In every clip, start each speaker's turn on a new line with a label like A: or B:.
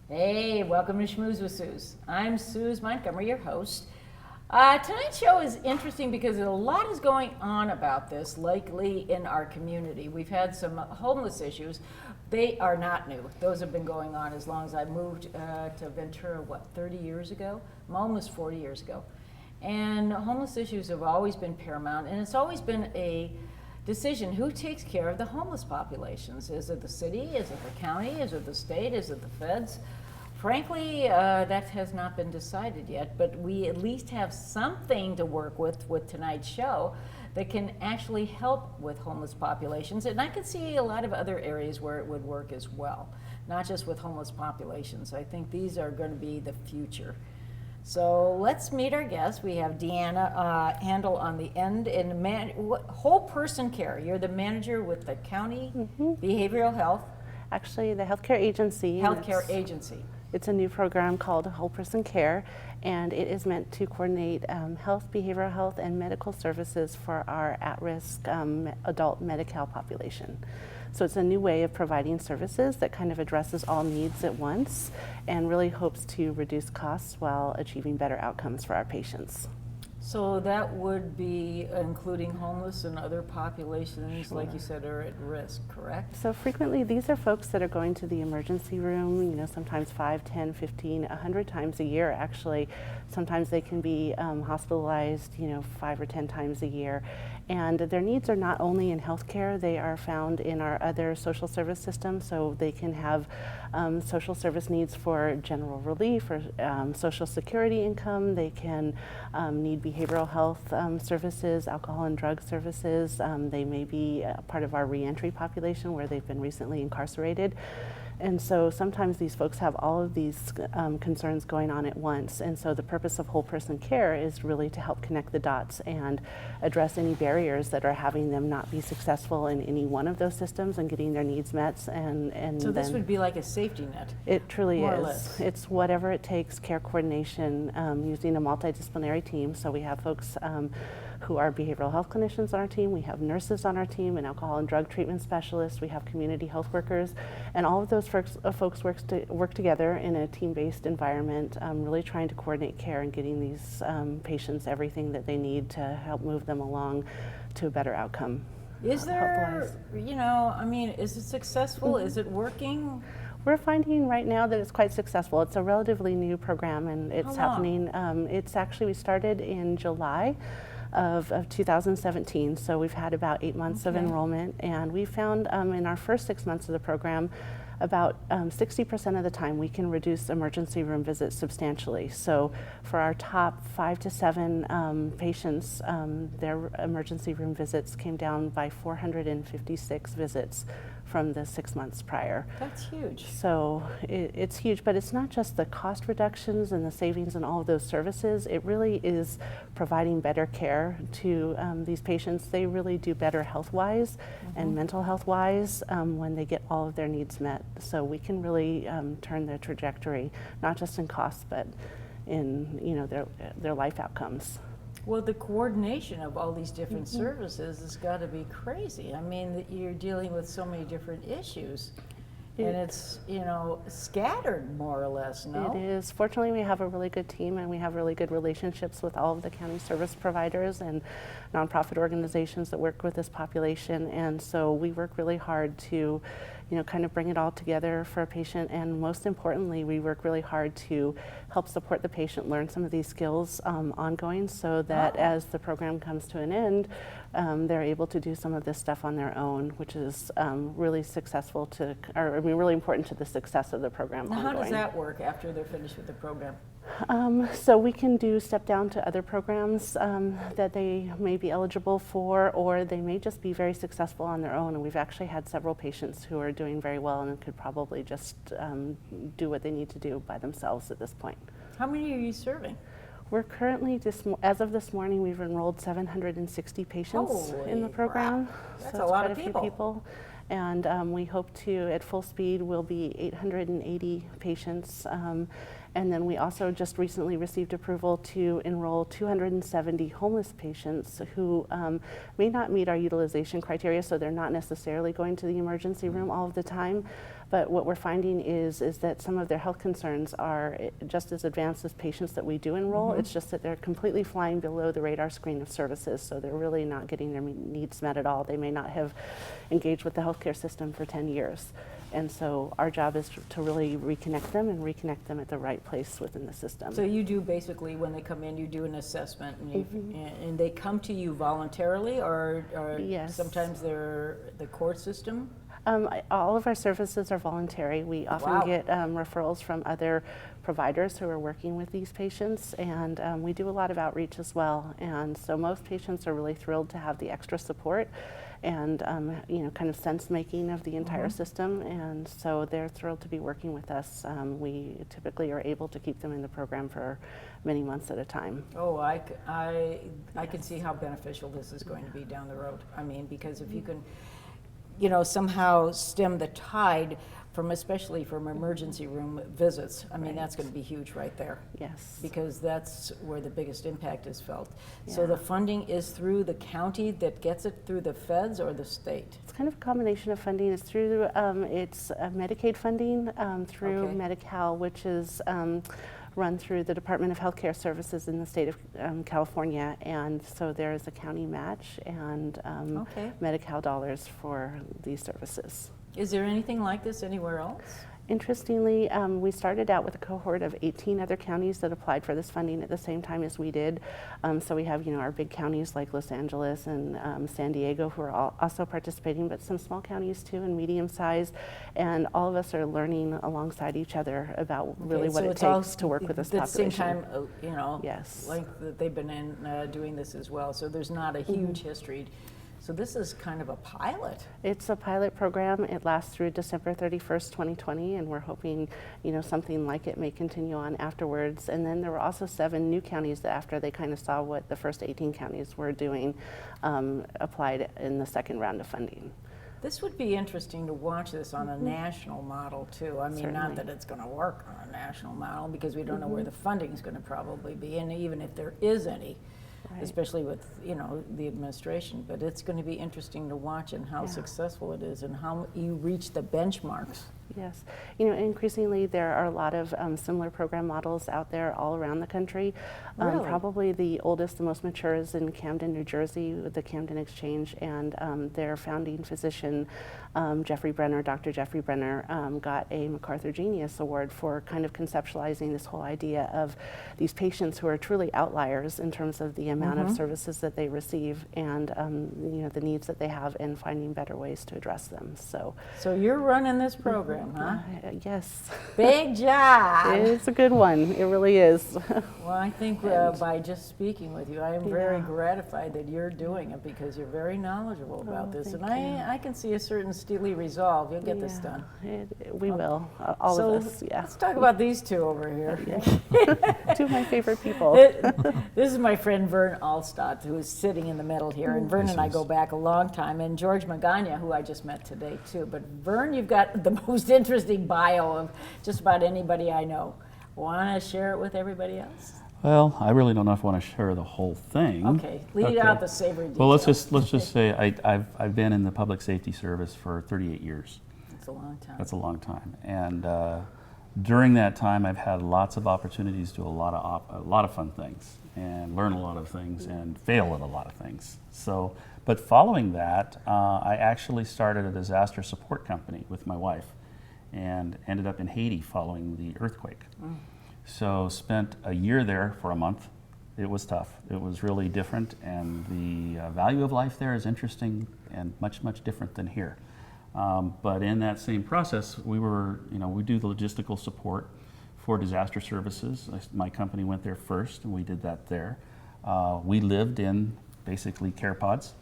A: Hey, welcome to Schmooze with Suze. I'm Suze Montgomery, your host. Tonight's show is interesting because a lot is going on about this lately in our community. We've had some homeless issues. They are not new. Those have been going on as long as I moved to Ventura, 30 years ago? Almost 40 years ago. And homeless issues have always been paramount, and it's always been a decision who takes care of the homeless populations. Is it the city? Is it the county? Is it the state? Is it the feds? Frankly, that has not been decided yet, but we at least have something to work with tonight's show that can actually help with homeless populations. And I can see a lot of other areas where it would work as well, not just with homeless populations. I think these are going to be the future. So let's meet our guests. We have Deanna Handel on the end in whole person care. You're the manager with the county behavioral health.
B: Actually, the healthcare agency.
A: Healthcare agency.
B: It's a new program called Whole Person Care, and it is meant to coordinate health, behavioral health, and medical services for our at-risk adult Medi-Cal population. So it's a new way of providing services that kind of addresses all needs at once and really hopes to reduce costs while achieving better outcomes for our patients.
A: So that would be including homeless and other populations, sure, like you said, are at risk, correct?
B: So frequently these are folks that are going to the emergency room, you know, sometimes 5, 10, 15, 100 times a year actually. Sometimes they can be hospitalized, you know, 5 or 10 times a year. And their needs are not only in healthcare, they are found in our other social service systems. So they can have social service needs for general relief or social security income. They can need behavioral health services, alcohol and drug services. They may be part of our reentry population where they've been recently incarcerated. And so sometimes these folks have all of these concerns going on at once. And so the purpose of whole person care is really to help connect the dots and address any barriers that are having them not be successful in any one of those systems and getting their needs met. And
A: so this would be like a safety net.
B: It truly
A: more
B: is.
A: Or less.
B: It's whatever it takes, care coordination, using a multidisciplinary team. So we have folks who are behavioral health clinicians on our team. We have nurses on our team and alcohol and drug treatment specialists. We have community health workers. And all of those folks work together in a team-based environment, really trying to coordinate care and getting these patients everything that they need to help move them along to a better outcome.
A: Is there, you know, I mean, is it successful? Is it working?
B: We're finding right now that it's quite successful. It's a relatively new program and it's happening. It's actually, we started in July of 2017, so we've had about 8 months of enrollment, and we found in our first 6 months of the program about 60% of the time we can reduce emergency room visits substantially. So for our top 5 to 7 patients, their emergency room visits came down by 456 visits from the 6 months prior.
A: That's huge.
B: So it's huge, but it's not just the cost reductions and the savings and all of those services. It really is providing better care to these patients. They really do better health-wise and mental health-wise when they get all of their needs met. So we can really turn their trajectory, not just in costs, but in, you know, their life outcomes.
A: Well, the coordination of all these different services has got to be crazy. I mean, you're dealing with so many different issues, and it's, you know, scattered more or less, no?
B: It is. Fortunately, we have a really good team, and we have really good relationships with all of the county service providers and nonprofit organizations that work with this population, and so we work really hard to kind of bring it all together for a patient. And most importantly, we work really hard to help support the patient learn some of these skills ongoing, so that as the program comes to an end, they're able to do some of this stuff on their own, which is really successful really important to the success of the program
A: Now,
B: ongoing.
A: how does that work after they're finished with the program?
B: So we can do step down to other programs that they may be eligible for, or they may just be very successful on their own. And we've actually had several patients who are doing very well and could probably just do what they need to do by themselves at this point.
A: How many are you serving?
B: We're currently, as of this morning, we've enrolled 760 patients in the program.
A: Crap. That's
B: so
A: a lot
B: it's
A: of
B: quite a few people. And we hope to, at full speed, will be 880 patients. And then we also just recently received approval to enroll 270 homeless patients who may not meet our utilization criteria, so they're not necessarily going to the emergency room all of the time. But what we're finding is that some of their health concerns are just as advanced as patients that we do enroll. It's just that they're completely flying below the radar screen of services, so they're really not getting their needs met at all. They may not have engaged with the healthcare system for 10 years. And so our job is to really reconnect them at the right place within the system.
A: So you do basically, when they come in, you do an assessment, and, and they come to you voluntarily, or
B: Yes.
A: sometimes they're the court system?
B: All of our services are voluntary. We often get referrals from other providers who are working with these patients, and we do a lot of outreach as well. And so most patients are really thrilled to have the extra support and kind of sense making of the entire system, and so they're thrilled to be working with us. We typically are able to keep them in the program for many months at a time.
A: Oh, I can see how beneficial this is going to be down the road. I mean, because if you can, somehow stem the tide especially from emergency room visits, I mean, that's going to be huge right there.
B: Yes.
A: Because that's where the biggest impact is felt.
B: Yeah.
A: So the funding is through the county that gets it, through the feds, or the state?
B: It's kind of a combination of funding. It's through Medicaid funding through Medi-Cal, which is run through the Department of Healthcare Services in the state of California, and so there is a county match and Medi-Cal dollars for these services.
A: Is there anything like this anywhere else?
B: Interestingly, we started out with a cohort of 18 other counties that applied for this funding at the same time as we did. So we have, our big counties like Los Angeles and San Diego who are also participating, but some small counties too, and medium size. And all of us are learning alongside each other about really what it takes to work with this population.
A: At the same time,
B: Yes.
A: like that they've been in doing this as well. So there's not a huge history. So this is kind of a pilot.
B: It's a pilot program. It lasts through December 31st, 2020, and we're hoping, something like it may continue on afterwards. And then there were also 7 new counties that, after they kind of saw what the first 18 counties were doing, applied in the second round of funding.
A: This would be interesting to watch this on a national model too. I mean, not that it's going to work on a national model, because we don't know where the funding is going to probably be, and even if there is any. Right. Especially with the administration, but it's going to be interesting to watch and how successful it is and how you reach the benchmarks.
B: Yes, increasingly there are a lot of similar program models out there all around the country.
A: Really?
B: Probably the oldest, the most mature is in Camden, New Jersey, with the Camden Exchange, and their founding physician, Dr. Jeffrey Brenner, got a MacArthur Genius Award for kind of conceptualizing this whole idea of these patients who are truly outliers in terms of the amount of services that they receive and the needs that they have, and finding better ways to address them. So
A: you're running this program. Huh?
B: Yes.
A: Big job.
B: It's a good one. It really is.
A: Well, I think by just speaking with you, I am very gratified that you're doing it, because you're very knowledgeable about this. And I can see a certain steely resolve. You'll get this done.
B: We will. All of us. Yeah.
A: Let's talk about these two over here.
B: Two of my favorite people.
A: This is my friend Vern Alstot, who is sitting in the middle here. And Vern and I go back a long time. And George Magana, who I just met today too. But Vern, you've got the most interesting bio of just about anybody I know. Want to share it with everybody else?
C: Well, I really don't know if I want to share the whole thing.
A: Okay, lead out the savory details.
C: Well, let's just say I've been in the public safety service for 38 years.
A: That's a long time.
C: That's a long time, and during that time, I've had lots of opportunities to do a lot of fun things and learn a lot of things and fail at a lot of things. So, But following that, I actually started a disaster support company with my wife and ended up in Haiti following the earthquake. So spent a year there for a month. It was tough. It was really different, and the value of life there is interesting and much, much different than here. But in that same process, we do the logistical support for disaster services. My company went there first, and we did that there. We lived in basically care pods,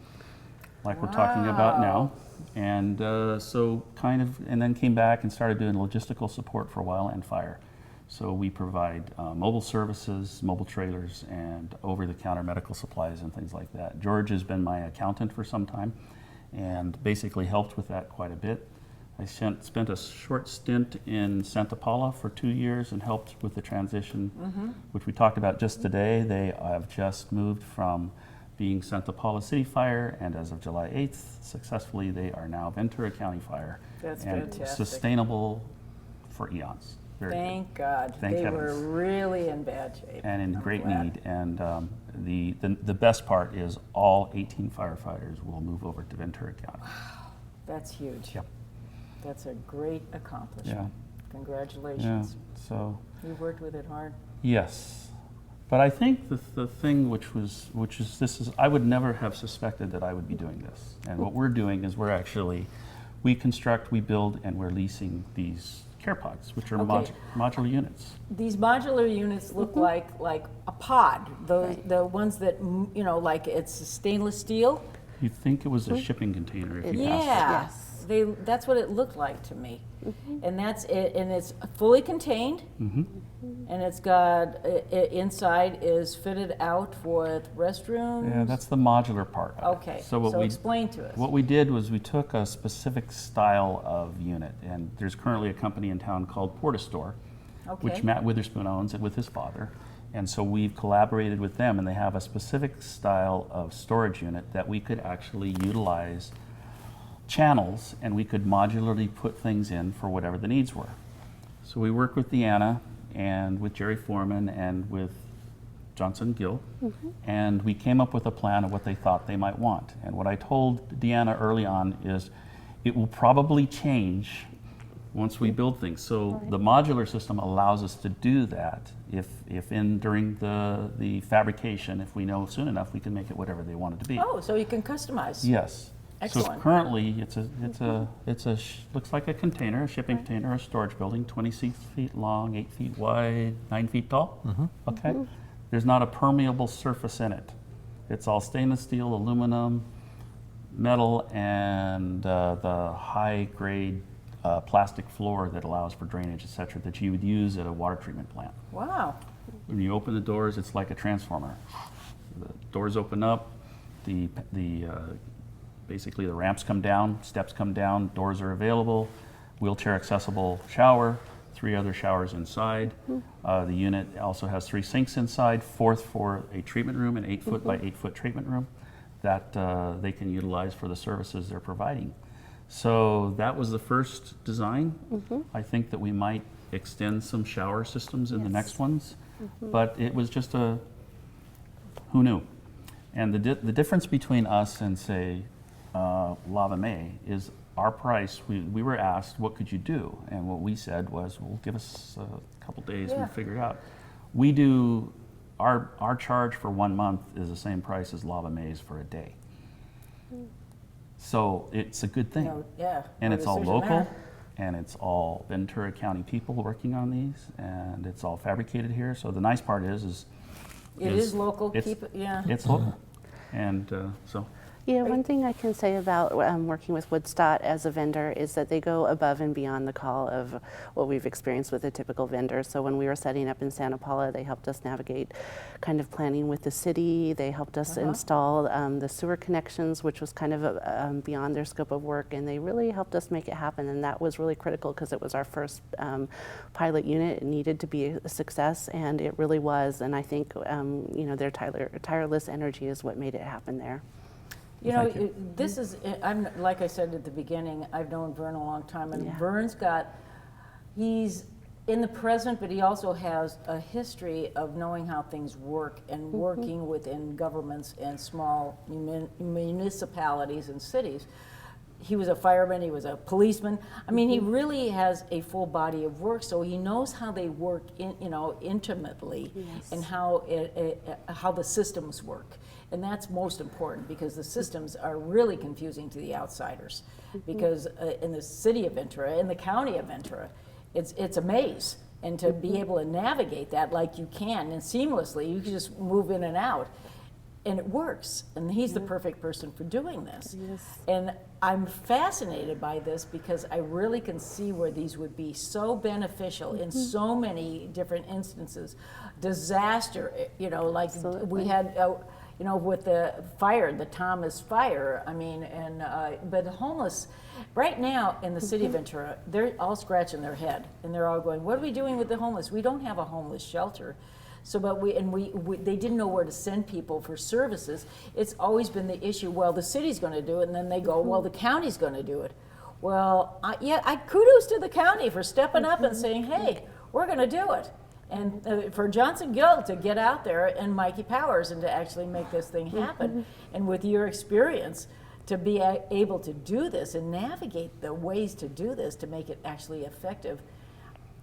C: like we're talking about now. And and then came back and started doing logistical support for a while and fire. So we provide mobile services, mobile trailers, and over-the-counter medical supplies and things like that. George has been my accountant for some time and basically helped with that quite a bit. I spent a short stint in Santa Paula for 2 years and helped with the transition, which we talked about just today. They have just moved from being Santa Paula City Fire, and as of July 8th, successfully, they are now Ventura County Fire.
A: That's
C: and
A: fantastic.
C: Sustainable for eons. Very
A: Thank God.
C: Thank
A: they
C: heavens.
A: were really in bad shape.
C: And in
A: I'm
C: great
A: glad.
C: need. And the best part is all 18 firefighters will move over to Ventura County.
A: That's huge.
C: Yep.
A: That's a great accomplishment.
C: Yeah.
A: Congratulations.
C: So
A: You've worked with it hard.
C: yes, but I think the thing I would never have suspected that I would be doing this. And what we're doing is we construct, we build, and we're leasing these care pods, which are
A: Okay.
C: modular units.
A: These modular units look like a pod. The ones that like it's stainless steel.
C: You'd think it was a shipping container if you passed it.
A: Yeah.
B: Yes.
A: That's what it looked like to me. And that's it. And it's fully contained. And it's got inside is fitted out with restrooms.
C: Yeah, that's the modular part of it.
A: Okay.
C: So
A: explain to us.
C: what we did was we took a specific style of unit, and there's currently a company in town called Portastore, which
A: Okay.
C: Matt Witherspoon owns with his father. And so we've collaborated with them, and they have a specific style of storage unit that we could actually utilize channels, and we could modularly put things in for whatever the needs were. So we worked with Deanna and with Jerry Foreman and with Johnson Gill, and we came up with a plan of what they thought they might want. And what I told Deanna early on is it will probably change once we build things. So the modular system allows us to do that. During the fabrication, if we know soon enough, we can make it whatever they want it to be.
A: Oh, so you can customize.
C: Yes. So
A: Excellent.
C: currently, looks like a container, a shipping container, a storage building, 26 feet long, 8 feet wide, 9 feet tall. Okay. There's not a permeable surface in it. It's all stainless steel, aluminum, metal, and the high-grade plastic floor that allows for drainage, etc., that you would use at a water treatment plant.
A: Wow.
C: When you open the doors, it's like a transformer. The doors open up, basically the ramps come down, steps come down, doors are available, wheelchair accessible shower, 3 other showers inside. The unit also has 3 sinks inside, 4th for a treatment room, an 8-foot by 8-foot treatment room that they can utilize for the services they're providing. So that was the first design. I think that we might extend some shower systems in the next ones, but it was just who knew? And the difference between us and, say, Lava May is our price. We were asked, what could you do? And what we said was, well, give us a couple days and
A: Yeah.
C: we'll figure it out. We do, our charge for 1 month is the same price as Lava May's for a day. So it's a good thing.
A: Yeah.
C: And
A: no
C: it's all
A: decision
C: local,
A: there.
C: and it's all Ventura County people working on these, and it's all fabricated here. So the nice part is
A: It is local.
C: It's,
A: Keep it. Yeah.
C: it's local, and so
B: Yeah, one thing I can say about working with Woodstot as a vendor is that they go above and beyond the call of what we've experienced with a typical vendor. So when we were setting up in Santa Paula, they helped us navigate kind of planning with the city. They helped us install the sewer connections, which was kind of beyond their scope of work, and they really helped us make it happen. And that was really critical because it was our first pilot unit. It needed to be a success, and it really was. And I think their tireless energy is what made it happen there.
A: You know,
C: Thank you.
A: this is, I'm, like I said at the beginning, I've known Vern a long time, and
B: Yeah.
A: Vern's got, he's in the present, but he also has a history of knowing how things work and working within governments and small municipalities and cities. He was a fireman, he was a policeman. I mean, he really has a full body of work, so he knows how they work intimately, and how the systems work. And that's most important, because the systems are really confusing to the outsiders. Because in the city of Ventura, in the county of Ventura, it's a maze. And to be able to navigate that like you can, and seamlessly, you can just move in and out. And it works, and he's the perfect person for doing this.
B: Yes.
A: And I'm fascinated by this, because I really can see where these would be so beneficial in so many different instances. Disaster, like
B: Absolutely.
A: we had, with the fire, the Thomas fire. I mean, but the homeless, right now in the city of Ventura, they're all scratching their head, and they're all going, "What are we doing with the homeless? We don't have a homeless shelter." So, but they didn't know where to send people for services. It's always been the issue. Well, the city's going to do it, and then they go, "Well, the county's going to do it." Well, kudos to the county for stepping up and saying, "Hey, we're going to do it," and for Johnson Gill to get out there, and Mikey Powers, and to actually make this thing happen. And with your experience, to be able to do this and navigate the ways to do this to make it actually effective,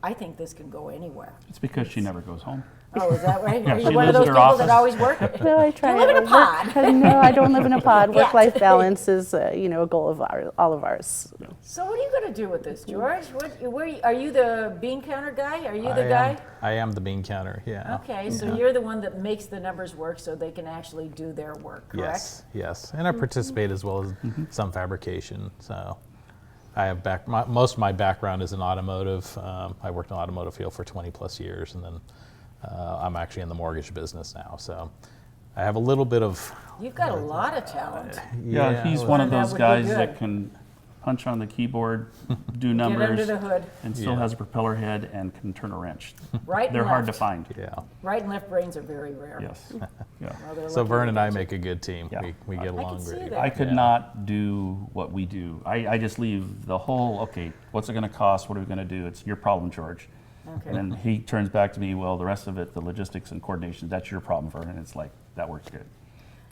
A: I think this can go anywhere.
C: It's because she never goes home.
A: Oh, is that right?
C: Yeah,
A: Are
C: she
A: you one of
C: lives
A: those
C: in her
A: people
C: office.
A: that always work?
B: No, I try.
A: You live in a pod.
B: No, I don't live in a pod.
A: Yeah.
B: Work-life balance is, a goal of all of ours.
A: So what are you going to do with this, George? Are you the bean counter guy? Are you the guy?
D: I am the bean counter, yeah.
A: Okay, so you're the one that makes the numbers work so they can actually do their work, correct?
D: Yes, yes. And I participate as well as some fabrication. So I have most of my background is in automotive. I worked in the automotive field for 20 plus years, and then I'm actually in the mortgage business now. So I have a little bit of...
A: You've got a lot of talent.
C: Yeah, he's one of
A: That
C: those
A: would be
C: guys
A: good.
C: that can punch on the keyboard, do
A: Get under
C: numbers,
A: the hood.
C: and still
D: Yeah.
C: has a propeller head and can turn a wrench.
A: Right
C: They're
A: and
C: hard to
A: left.
C: find.
D: Yeah.
A: Right and left brains are very rare.
C: Yes. Yeah.
A: Well, they're
D: So
A: lucky
D: Vern
A: to
D: and I
A: get you.
D: make a good team.
C: Yeah.
D: We get
A: can
D: along
A: see
D: great.
A: that.
C: I could
D: Yeah.
C: not do what we do. I just leave the whole, okay, what's it going to cost? What are we going to do? It's your problem, George.
A: Okay.
C: And then he turns back to me, well, the rest of it, the logistics and coordination, that's your problem, Vern. And it's like, that works good.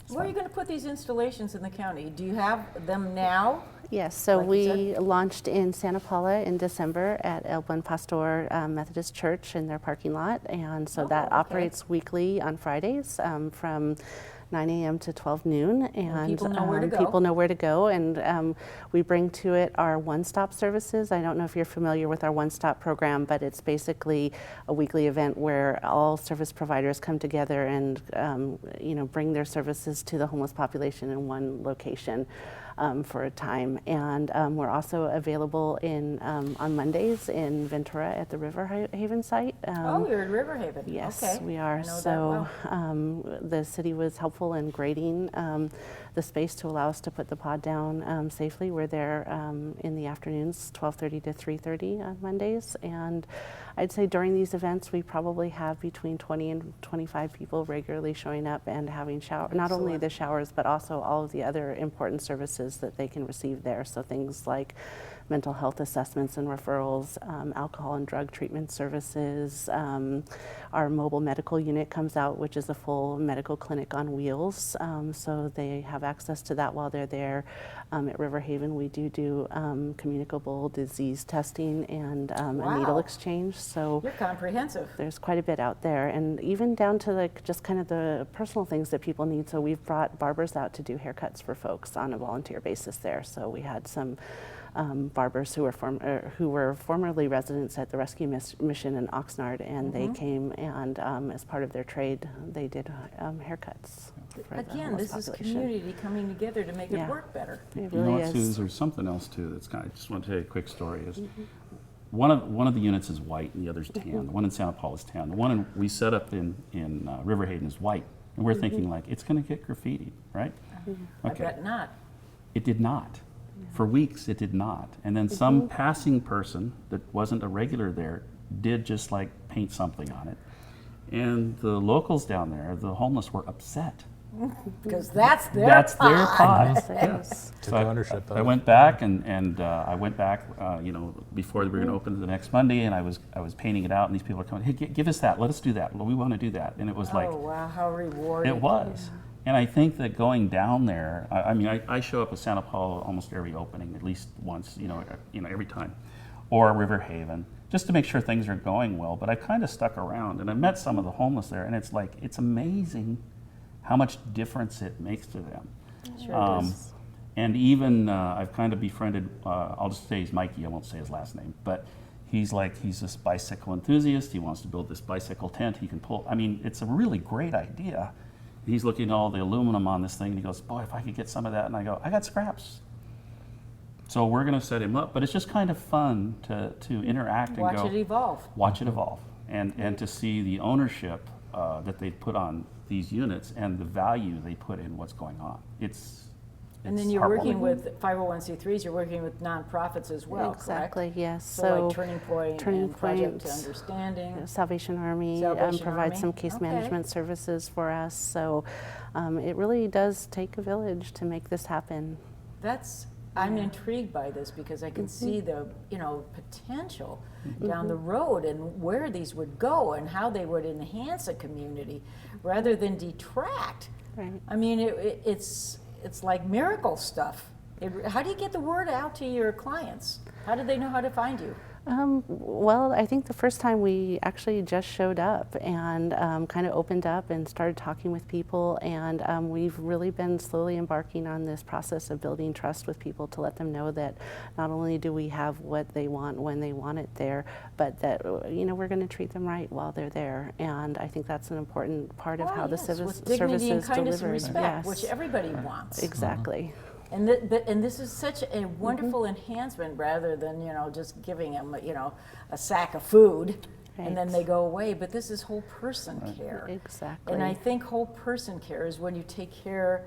A: Where are you going to put these installations in the county? Do you have them now?
B: Yes, so
A: Like you
B: we launched in Santa Paula in December at El Buen Pastor Methodist Church in their parking lot, and so that
A: okay.
B: operates weekly on Fridays from 9 a.m. to 12 noon, and
A: people know where to go.
B: people know where to go, and we bring to it our one-stop services. I don't know if you're familiar with our one-stop program, but it's basically a weekly event where all service providers come together and bring their services to the homeless population in one location. For a time, and we're also available on Mondays in Ventura at the River Haven site.
A: You're in River Haven.
B: Yes,
A: Okay.
B: we are.
A: I know that
B: So
A: well.
B: the city was helpful in grading the space to allow us to put the pod down safely. We're there in the afternoons, 12:30 to 3:30 on Mondays, and I'd say during these events we probably have between 20 and 25 people regularly showing up and having not only
A: Excellent.
B: the showers but also all of the other important services that they can receive there. So things like mental health assessments and referrals, alcohol and drug treatment services. Our mobile medical unit comes out, which is a full medical clinic on wheels. So they have access to that while they're there. At River Haven, we do communicable disease testing and a needle
A: Wow.
B: exchange. So
A: You're comprehensive.
B: there's quite a bit out there, and even down to just kind of the personal things that people need. So we've brought barbers out to do haircuts for folks on a volunteer basis there. So we had some barbers who were formerly residents at the rescue mission in Oxnard, and they came and as part of their trade, they did haircuts. for the
A: Again,
B: homeless
A: this is
B: population.
A: community coming together to make it
B: Yeah.
A: work better.
B: It
C: You know
B: really
C: what, Suze,
B: is.
C: there's something else too that's kind of, I just want to tell you a quick story. Is one of the units is white and the other's tan. The one in Santa Paula is tan. The one we set up in River Haven is white. And we're thinking like, it's going to get graffiti, right?
A: I bet not.
C: It did not. For weeks, it did not. And then some passing person that wasn't a regular there did just like paint something on it. And the locals down there, the homeless, were upset
A: Because that's their
C: That's
A: pond.
C: their pond.
B: Yes.
D: Took
C: So
D: ownership of
C: I
D: it.
C: went back and I went back, before we were going to open the next Monday, and I was painting it out, and these people are coming, hey, give us that, let us do that, well, we want to do that, and it was like,
A: Oh, wow, how rewarding.
C: it was. And I think that going down there, I show up at Santa Paula almost every opening, at least once, every time, or River Haven, just to make sure things are going well. But I kind of stuck around, and I met some of the homeless there, and it's like, it's amazing how much difference it makes to them.
A: Sure does.
C: And even I've kind of befriended, I'll just say he's Mikey, I won't say his last name, but he's this bicycle enthusiast. He wants to build this bicycle tent he can pull. I mean, it's a really great idea. He's looking at all the aluminum on this thing, and he goes, boy, if I could get some of that. And I go, I got scraps. So we're going to set him up. But it's just kind of fun to interact and
A: Watch
C: go.
A: it evolve.
C: Watch it evolve. And to see the ownership that they put on these units and the value they put in what's going on.
A: And then you're working with 501c3s, you're working with nonprofits as well,
B: Exactly,
A: correct?
B: yes.
A: So like Turning Point
B: Turning
A: and Project to
B: Point,
A: Understanding.
B: Salvation Army
A: Salvation
B: provides
A: Army?
B: some case
A: Okay.
B: management services for us. So it really does take a village to make this happen.
A: I'm intrigued by this because I can see the, potential down the road and where these would go and how they would enhance a community rather than detract.
B: Right.
A: I mean, it's like miracle stuff. How do you get the word out to your clients? How do they know how to find you?
B: Well, I think the first time we actually just showed up and kind of opened up and started talking with people, and we've really been slowly embarking on this process of building trust with people to let them know that not only do we have what they want when they want it there, but that we're going to treat them right while they're there. And I think that's an important part of how the
A: with
B: service
A: dignity and
B: is
A: kindness
B: delivered.
A: and respect,
B: Yes.
A: which everybody wants.
B: Exactly.
A: And this is such a wonderful enhancement rather than, just giving them, a sack of food and then
B: Right.
A: they go away. But this is whole person care.
B: Exactly.
A: And I think whole person care is when you take care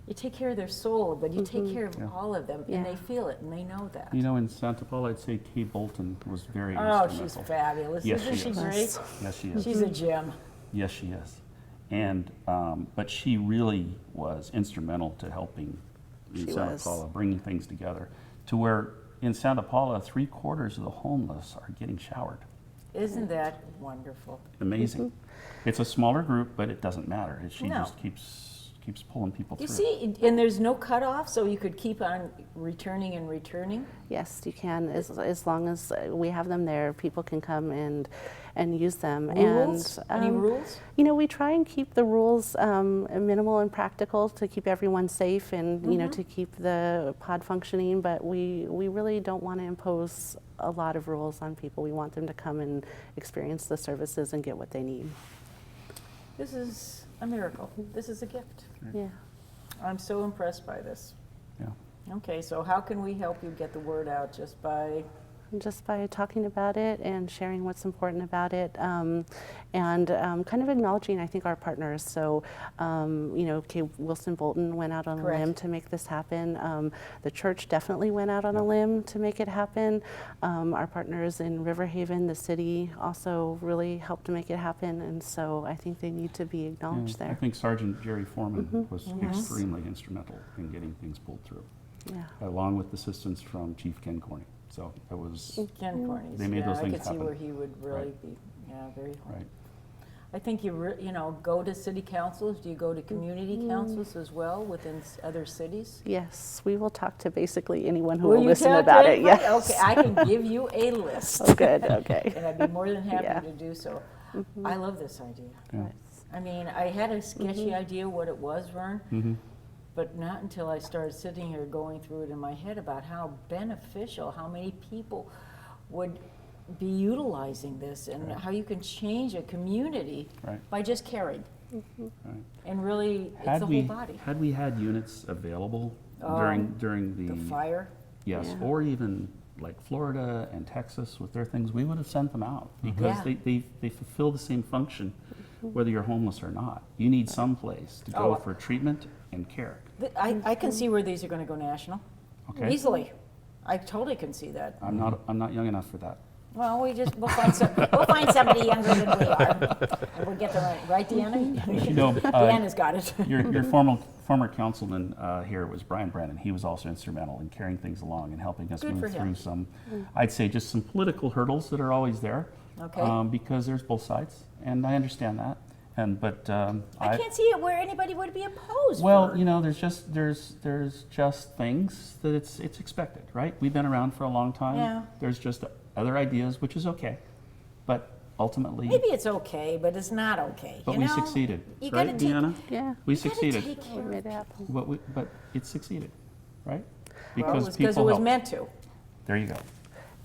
A: of their soul, but you take care of all of them, and they feel it and they know that.
C: In Santa Paula, I'd say Kay Bolton was very
A: Oh,
C: instrumental.
A: she's fabulous.
C: Yes,
A: Isn't
C: she
A: she
C: is.
A: great?
C: Yes, she is.
A: She's a gem.
C: Yes, she is. And, but she really was instrumental to helping in
B: She
C: Santa
B: was.
C: Paula, bringing things together to where in Santa Paula, 3/4 of the homeless are getting showered.
A: Isn't that wonderful?
C: Amazing. It's a smaller group, but it doesn't matter. She
A: No.
C: just keeps pulling people
A: You
C: through.
A: see, and there's no cutoff, so you could keep on returning and returning.
B: Yes, you can. As long as we have them there, people can come and use them.
A: Rules?
B: And
A: Any rules?
B: we try and keep the rules minimal and practical to keep everyone safe and to keep the pod functioning. But we really don't want to impose a lot of rules on people. We want them to come and experience the services and get what they need.
A: This is a miracle. This is a gift.
B: Yeah.
A: I'm so impressed by this.
C: Yeah.
A: Okay, so how can we help you get the word out? Just by
B: Just by talking about it and sharing what's important about it, and kind of acknowledging, I think, our partners. So, Kay Wilson Bolton went out on
A: Correct.
B: a limb to make this happen. The church definitely went out on a limb to make it happen. Our partners in River Haven, the city, also really helped to make it happen. And so I think they need to be acknowledged
C: I
B: there.
C: think Sergeant Jerry Foreman was extremely instrumental in getting things pulled through,
B: Yeah.
C: along with assistance from Chief Ken Corney. So it was
A: Ken Corney's.
C: They made those
A: I
C: things
A: could see
C: happen.
A: where he would really
C: Right.
A: be, very hard.
C: right.
A: I think go to city councils. Do you go to community councils as well within other cities?
B: Yes, we will talk to basically anyone who
A: Will
B: will
A: you
B: listen
A: tell
B: about it.
A: everybody?
B: Yes.
A: Okay, I can give you a list.
B: Oh, good. Okay.
A: And I'd be more than happy
B: Yeah.
A: to do so. I love this idea.
C: Yeah.
A: I mean, I had a sketchy idea what it was, Vern, but not until I started sitting here going through it in my head about how beneficial, how many people would be utilizing this, and how you can change a community
C: Right.
A: by just caring.
C: Right.
A: And really, it's
C: Had
A: the
C: we
A: whole body.
C: had we had units available during the
A: The fire.
C: yes,
B: Yeah.
C: or even like Florida and Texas with their things, we would have sent them out because
A: Yeah.
C: they fulfill the same function whether you're homeless or not. You need some place to go
A: Oh.
C: for treatment and care.
A: I can see where these are going to go national.
C: Okay.
A: Easily. I totally can see that.
C: I'm not young enough for that.
A: Well, we'll find somebody younger than we are, and we'll get the right, Deanna?
C: You know,
A: Deanna's got it.
C: your former councilman here was Brian Brennan. He was also instrumental in carrying things along and helping us
A: Good for
C: move
A: him.
C: through some, I'd say, just some political hurdles that are always there.
A: Okay.
C: Because there's both sides, and I understand that. But
A: I can't see it where anybody would be opposed.
C: well,
A: for.
C: you know, there's just things that it's expected, right? We've been around for a long time.
A: Yeah.
C: There's just other ideas, which is okay, but ultimately,
A: Maybe it's okay, but it's not okay.
C: but
A: you
C: we
A: know?
C: succeeded,
A: You
C: right,
A: gotta take,
C: Deanna?
B: Yeah,
C: We
A: you gotta
C: succeeded.
A: take care
B: we
A: of
B: made it happen.
C: But it succeeded, right?
A: Well,
C: Because
A: it
C: people
A: was
C: helped.
A: meant to.
C: There you go.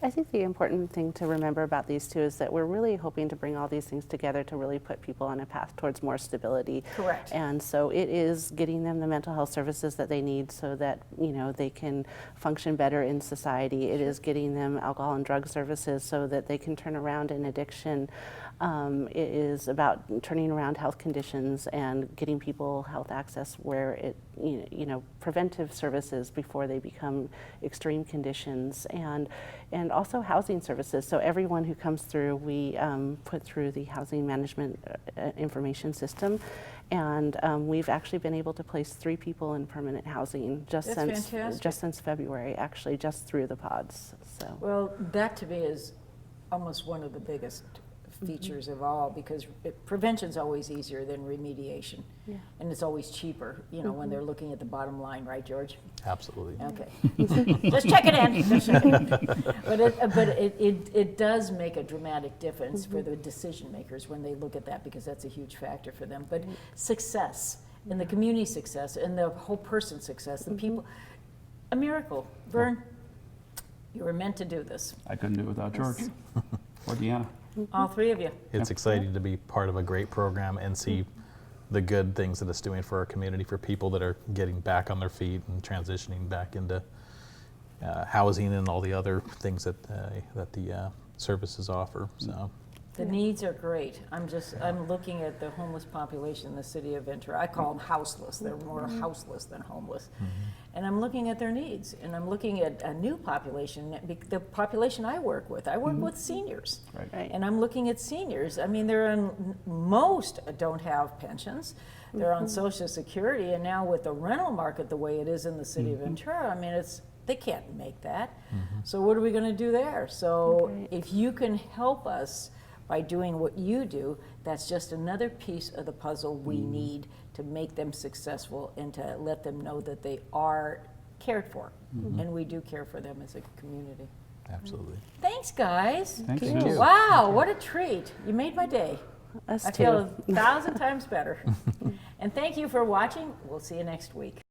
B: I think the important thing to remember about these two is that we're really hoping to bring all these things together to really put people on a path towards more stability.
A: Correct.
B: And so it is getting them the mental health services that they need so that, you know, they can function better in society. It is getting them alcohol and drug services so that they can turn around an addiction. It is about turning around health conditions and getting people health access where it, you know, preventive services before they become extreme conditions, and also housing services. So everyone who comes through, we put through the housing management information system, and we've actually been able to place 3 people in permanent housing
A: That's fantastic.
B: just since February, actually, just through the pods. So.
A: Well, that to me is almost one of the biggest features of all, because prevention's always easier than remediation.
B: Yeah.
A: And it's always cheaper, you know, when they're looking at the bottom line, right, George?
D: Absolutely.
A: Okay. Just check it in. Just check it in. But it does make a dramatic difference for the decision makers when they look at that, because that's a huge factor for them. But success, and the community success, and the whole person's success, the people, a miracle. Vern, you were meant to do this.
C: I couldn't do it without George or Deanna.
A: All 3 of you.
D: It's exciting to be part of a great program and see the good things that it's doing for our community, for people that are getting back on their feet and transitioning back into housing and all the other things that the services offer. So
A: The needs are great. I'm looking at the homeless population in the city of Ventura. I call them houseless. They're more houseless than homeless. And I'm looking at their needs, and I'm looking at a new population, the population I work with. I work with seniors.
C: Right.
B: Right.
A: And I'm looking at seniors. I mean, most don't have pensions. They're on Social Security, and now with the rental market the way it is in the city of Ventura, I mean, they can't make that. So what are we going to do there? So
B: Right.
A: if you can help us by doing what you do, that's just another piece of the puzzle we need to make them successful and to let them know that they are cared for. And we do care for them as a community.
D: absolutely.
A: Thanks, guys.
C: Thanks,
B: Thank
C: Sue.
B: you.
A: Wow, what a treat. You made my day.
B: Us
A: I
B: too.
A: feel 1,000 times better. And thank you for watching. We'll see you next week.